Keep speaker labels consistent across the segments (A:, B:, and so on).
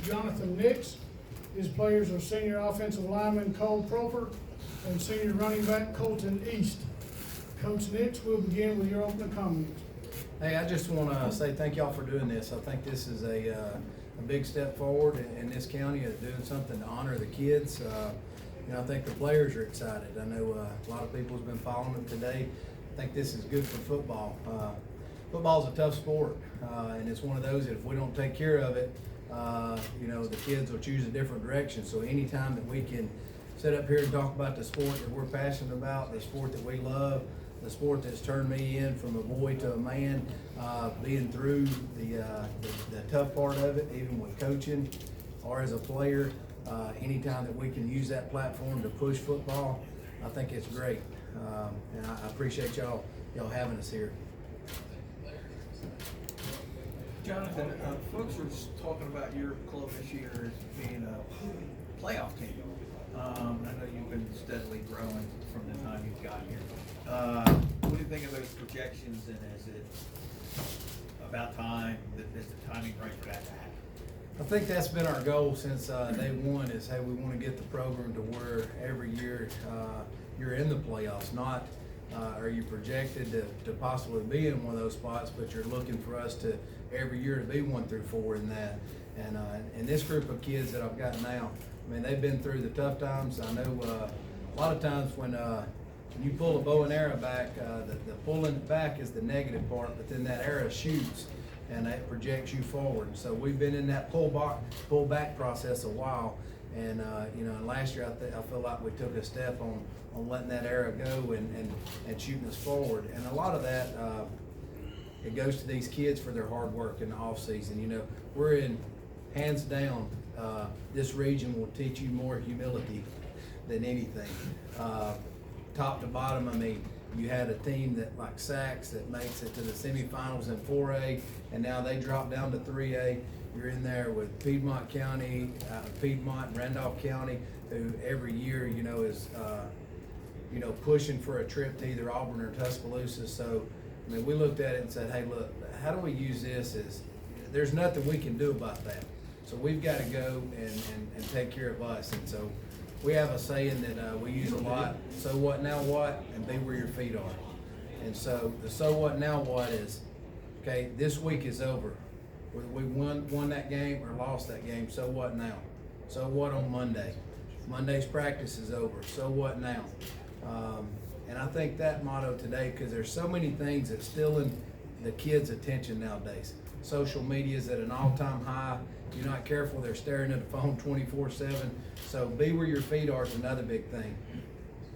A: Jonathan Nix. His players are senior offensive lineman Cole Proper and senior running back Colton East. Coach Nix will begin with your opening comments.
B: Hey, I just want to say thank y'all for doing this. I think this is a big step forward in this county of doing something to honor the kids. I think the players are excited. I know a lot of people have been following it today. I think this is good for football. Football's a tough sport, and it's one of those that if we don't take care of it, the kids will choose a different direction. So anytime that we can sit up here and talk about the sport that we're passionate about, the sport that we love, the sport that's turned me in from a boy to a man, being through the tough part of it, even with coaching or as a player, anytime that we can use that platform to push football, I think it's great. And I appreciate y'all having us here.
C: Jonathan, folks are talking about your club this year as being a playoff team. I know you've been steadily growing from the time you've got here. What do you think of those projections, and is it about time that is the timing right for that to happen?
B: I think that's been our goal since day one is, hey, we want to get the program to where every year you're in the playoffs, not are you projected to possibly be in one of those spots, but you're looking for us to every year to be 1 through 4 in that. And this group of kids that I've got now, I mean, they've been through the tough times. I know a lot of times when you pull a bow and arrow back, the pulling it back is the negative part, but then that arrow shoots and that projects you forward. So we've been in that pull back process a while, and last year I feel like we took a step on letting that arrow go and shooting us forward. And a lot of that it goes to these kids for their hard work in the off season. We're in hands down. This region will teach you more humility than anything. Top to bottom, I mean, you had a team that like Sachs that makes it to the semifinals in 4A, and now they drop down to 3A. You're in there with Piedmont County, Piedmont and Randolph County, who every year, is, pushing for a trip to either Auburn or Tuscaloosa. So, I mean, we looked at it and said, hey, look, how do we use this? There's nothing we can do about that. So we've got to go and take care of us. And so we have a saying that we use a lot, so what, now what, and be where your feet are. And so the so what, now what is, okay, this week is over. Whether we won that game or lost that game, so what now? So what on Monday? Monday's practice is over, so what now? And I think that motto today, because there's so many things that's still in the kids' attention nowadays. Social media is at an all-time high. You're not careful, they're staring at the phone 24/7. So be where your feet are is another big thing.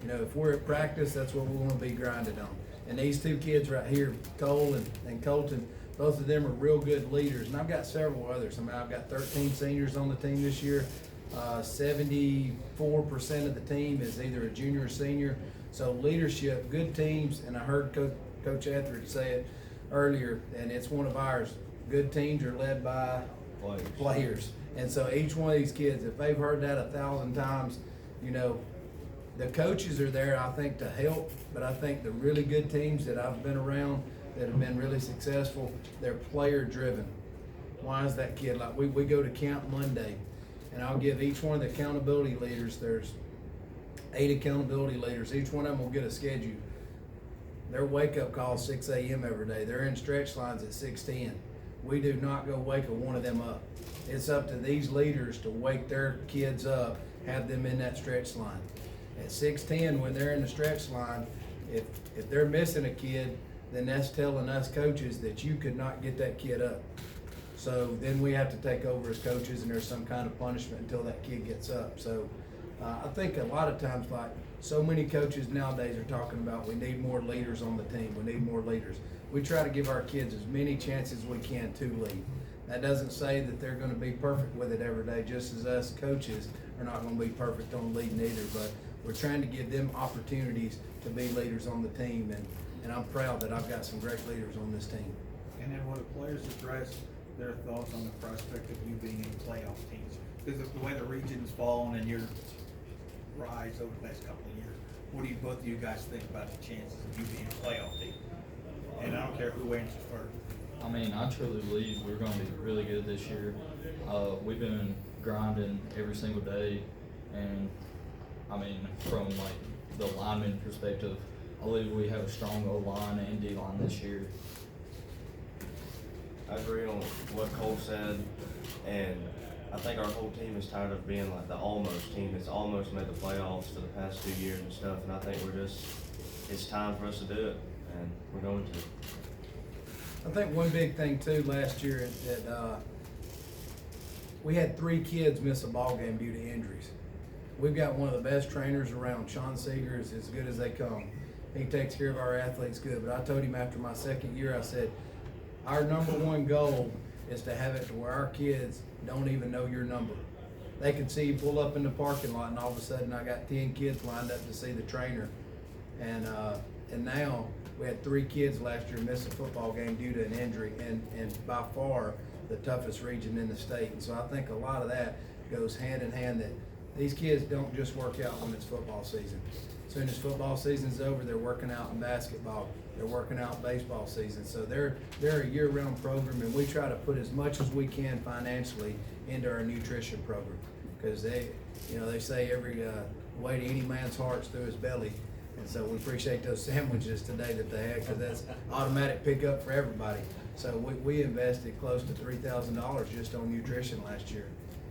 B: If we're at practice, that's what we want to be grinded on. And these two kids right here, Cole and Colton, both of them are real good leaders. And I've got several others. I mean, I've got 13 seniors on the team this year. 74% of the team is either a junior or senior. So leadership, good teams, and I heard Coach Etheridge say it earlier, and it's one of ours. Good teams are led by players. And so each one of these kids, if they've heard that 1,000 times, the coaches are there, I think, to help, but I think the really good teams that I've been around that have been really successful, they're player driven. Why is that kid? Like we go to camp Monday, and I'll give each one of the accountability leaders, there's 8 accountability leaders, each one of them will get a schedule. Their wake up call is 6 a.m. every day. They're in stretch lines at 6:10. We do not go wake one of them up. It's up to these leaders to wake their kids up, have them in that stretch line. At 6:10, when they're in the stretch line, if they're missing a kid, then that's telling us coaches that you could not get that kid up. So then we have to take over as coaches, and there's some kind of punishment until that kid gets up. So I think a lot of times, like so many coaches nowadays are talking about, we need more leaders on the team. We need more leaders. We try to give our kids as many chances as we can to lead. That doesn't say that they're going to be perfect with it every day, just as us coaches are not going to be perfect on leading either. But we're trying to give them opportunities to be leaders on the team, and I'm proud that I've got some great leaders on this team.
C: And then will the players address their thoughts on the prospect of you being in playoff teams? Because of the way the region's fallen and your rise over the next couple of years, what do both of you guys think about the chances of you being a playoff team? And I don't care who answers first.
D: I mean, I truly believe we're going to be really good this year. We've been grinding every single day, and I mean, from like the lineman perspective, I believe we have a strong O-line and D-line this year.
E: I agree on what Cole said, and I think our whole team is tired of being like the almost team that's almost made the playoffs for the past 2 years and stuff, and I think it's time for us to do it, and we're going to.
B: I think one big thing too last year that we had 3 kids miss a ball game due to injuries. We've got one of the best trainers around. Sean Seeger is as good as they come. He takes care of our athletes good. But I told him after my second year, I said, our number one goal is to have it to where our kids don't even know your number. They can see you pull up in the parking lot, and all of a sudden I got 10 kids lined up to see the trainer. And now we had 3 kids last year miss a football game due to an injury, and by far the toughest region in the state. And so I think a lot of that goes hand in hand, that these kids don't just work out when it's football season. As soon as football season's over, they're working out in basketball, they're working out baseball season. So they're a year-round program, and we try to put as much as we can financially into our nutrition program. Because they say every way to any man's heart's through his belly. And so we appreciate those sandwiches today that they had, because that's automatic pickup for everybody. So we invested close to $3,000 just on nutrition last year.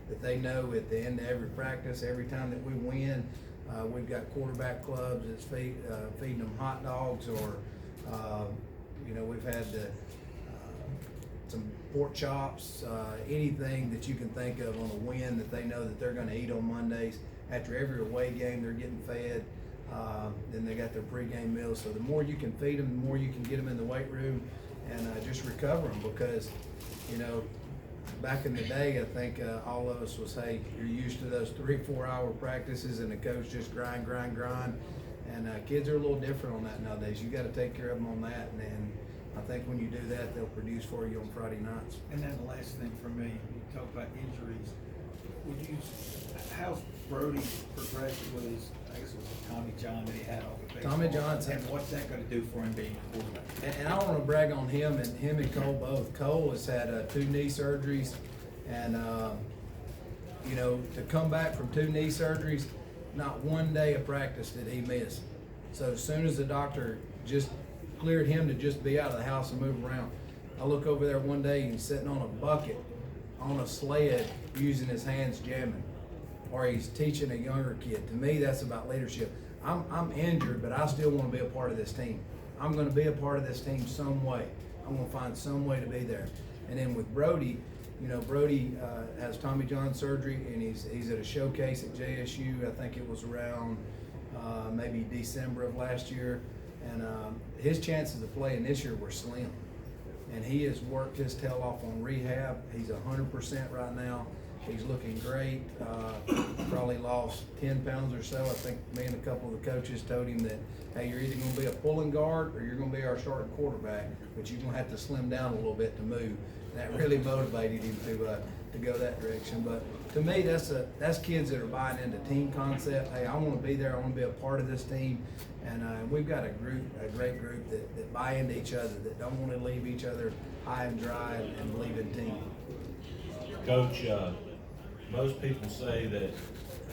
B: That they know at the end of every practice, every time that we win, we've got quarterback clubs that's feeding them hot dogs, or we've had some pork chops, anything that you can think of on a win that they know that they're going to eat on Mondays. After every away game, they're getting fed. Then they got their pregame meals. So the more you can feed them, the more you can get them in the weight room and just recover them, because back in the day, I think all of us was, hey, you're used to those 3-4 hour practices and the coach just grind. And kids are a little different on that nowadays. You got to take care of them on that. And I think when you do that, they'll produce for you on Friday nights.
C: And then the last thing for me, you talk about injuries. How's Brody progressed with his, I guess it was Tommy John that he had off the baseball?
B: Tommy Johnson.
C: And what's that gonna do for him being a quarterback?
B: And I want to brag on him and Cole both. Cole has had 2 knee surgeries, and to come back from 2 knee surgeries, not one day of practice did he miss. So as soon as the doctor just cleared him to just be out of the house and move around, I look over there one day and he's sitting on a bucket on a sled using his hands jamming, or he's teaching a younger kid. To me, that's about leadership. I'm injured, but I still want to be a part of this team. I'm going to be a part of this team some way. I'm going to find some way to be there. And then with Brody, Brody has Tommy John surgery, and he's at a showcase at JSU. I think it was around maybe December of last year, and his chances of playing this year were slim. And he has worked his tail off on rehab. He's 100% right now. He's looking great. Probably lost 10 pounds or so. I think me and a couple of the coaches told him that, hey, you're either going to be a pulling guard or you're going to be our starting quarterback, but you're going to have to slim down a little bit to move. And that really motivated him to go that direction. But to me, that's kids that are buying into team concept. Hey, I want to be there. I want to be a part of this team. And we've got a great group that buy into each other, that don't want to leave each other high and dry, and believe in team.
F: Coach, most people say that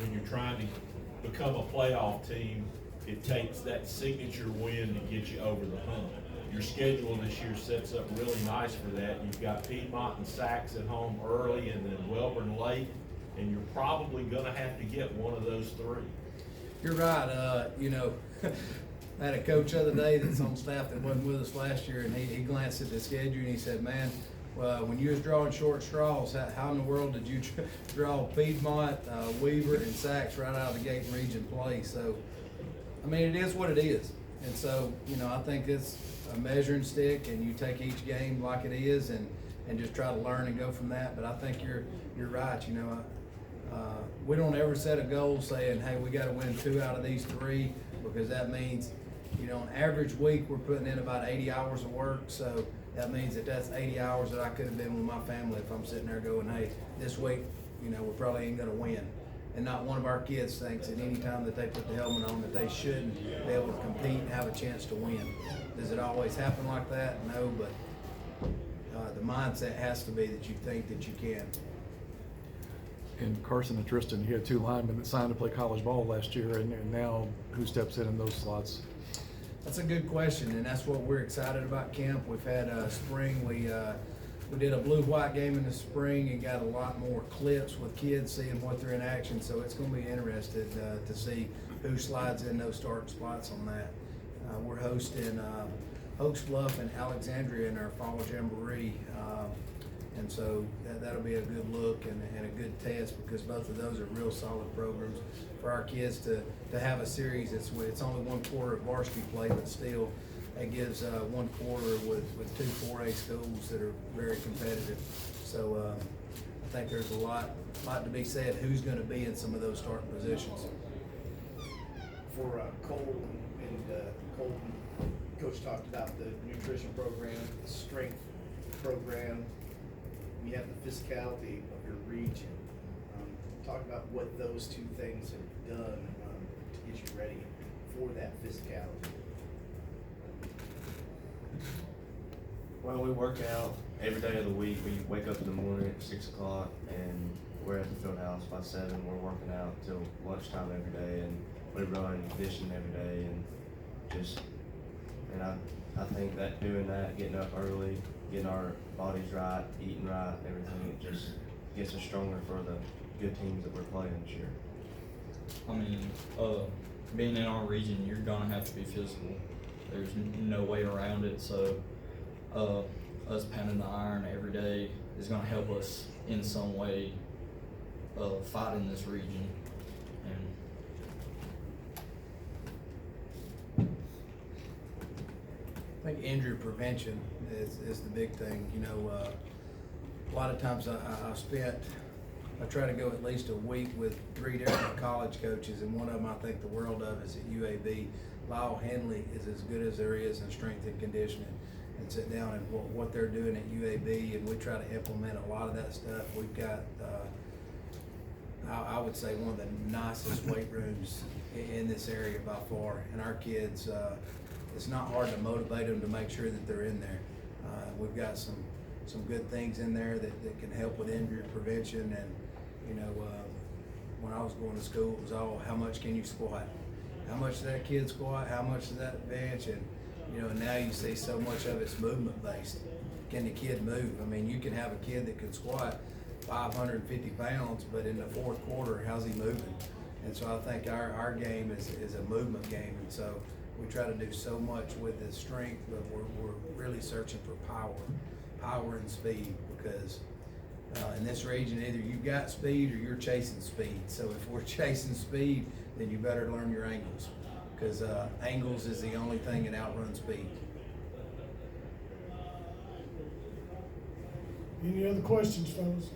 F: when you're trying to become a playoff team, it takes that signature win to get you over the hump. Your schedule this year sets up really nice for that. You've got Piedmont and Sachs at home early, and then Welborn late, and you're probably going to have to get one of those 3.
B: You're right. I had a coach the other day that's on staff that wasn't with us last year, and he glanced at the schedule and he said, man, when you was drawing short straws, how in the world did you draw Piedmont, Weaver, and Sachs right out of the gate in region play? So, I mean, it is what it is. And so, I think it's a measuring stick, and you take each game like it is and just try to learn and go from that. But I think you're right. We don't ever set a goal saying, hey, we got to win 2 out of these 3, because that means, on average week, we're putting in about 80 hours of work. So that means that's 80 hours that I could have been with my family if I'm sitting there going, hey, this week, we probably ain't going to win. And not one of our kids thinks that any time that they put the helmet on that they shouldn't be able to compete and have a chance to win. Does it always happen like that? No, but the mindset has to be that you think that you can.
G: And Carson and Tristan, you had two linemen that signed to play college ball last year, and now who steps in those slots?
B: That's a good question, and that's what we're excited about camp. We've had spring. We did a blue-white game in the spring and got a lot more clips with kids seeing what they're in action. So it's going to be interesting to see who slides in those starting spots on that. We're hosting Oaks Bluff and Alexandria in our fall jamboree, and so that'll be a good look and a good test, because both of those are real solid programs for our kids to have a series. It's only 1 quarter of varsity play, but still it gives 1 quarter with 2 4A schools that are very competitive. So I think there's a lot to be said who's going to be in some of those starting positions.
H: For Cole and Colton, Coach talked about the nutrition program, the strength program. You have the physicality of your region. Talk about what those two things have done to get you ready for that physicality.
E: Well, we work out every day of the week. We wake up in the morning at 6 o'clock and we're at the field house by 7. We're working out till lunchtime every day, and we run conditioning every day, and I think that doing that, getting up early, getting our bodies right, eating right, everything, it just gets us stronger for the good teams that we're playing this year.
D: I mean, being in our region, you're gonna have to be physical. There's no way around it. So, us pounding the iron every day is gonna help us in some way, fight in this region. And
B: I think injury prevention is the big thing. You know, a lot of times I try to go at least a week with 3 different college coaches, and one of them I think the world of is at UAB. Lyle Henley is as good as there is in strength and conditioning, and sit down and what they're doing at UAB, and we try to implement a lot of that stuff. We've got, I would say, one of the nicest weight rooms in this area by far, and our kids, it's not hard to motivate them to make sure that they're in there. We've got some good things in there that can help with injury prevention, and you know, when I was going to school, it was all how much can you squat, how much does that kid squat, how much does that bench, and you know, now you see so much of it's movement based. Can the kid move? I mean, you can have a kid that can squat 550 pounds, but in the 4th quarter, how's he moving? And so I think our game is a movement game, and so we try to do so much with the strength, but we're really searching for power and speed, because in this region, either you've got speed or you're chasing speed. So if we're chasing speed, then you better learn your angles, because angles is the only thing that outruns speed.
A: Any other questions, fellas?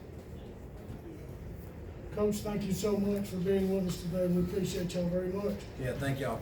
A: Coach, thank you so much for being with us today. We appreciate y'all very much.
B: Yeah, thank y'all.